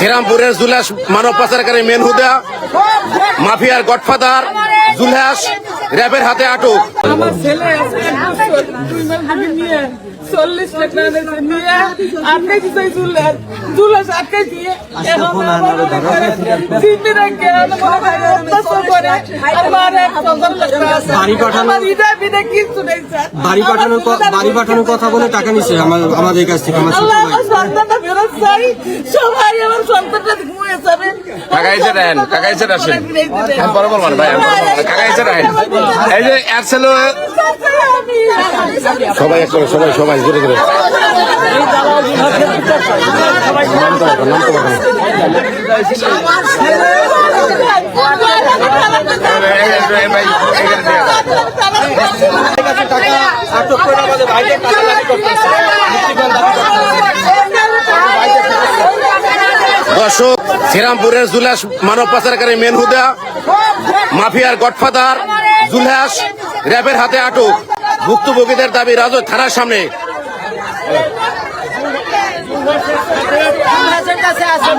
শ্রীরামপুরের জুলহাস মানব পাচারকারী মেনহুদা মাফিয়ার গডফাদার জুলহাস র্যাবের হাতে আটক। আমার ছেলে আছে 2 মাস নিয়ে 40 টাকা নিয়ে আটকে দিতে জুলহাস আটকে দিয়ে এখন বাড়ি পাঠানোর কথা বলে টাকা নিচ্ছে আমাদের কাছ থেকে। সবাই আমার সন্তানটা ঘুমিয়ে যাবে। টাকা এসে দেন, টাকা এসে আসেন। পরে বলবেন ভাই, টাকা এসে দেন। এই যে এয়ারসেল সবাই একসঙ্গে, সবাই সবাই জোরে জোরে দর্শক, শ্রীরামপুরের জুলহাস মানব পাচারকারী মেনহুদা মাফিয়ার গডফাদার জুলহাস র্যাবের হাতে আটক। ভুক্তভোগীদের দাবি রাজৌর থানার সামনে। কাছে আছে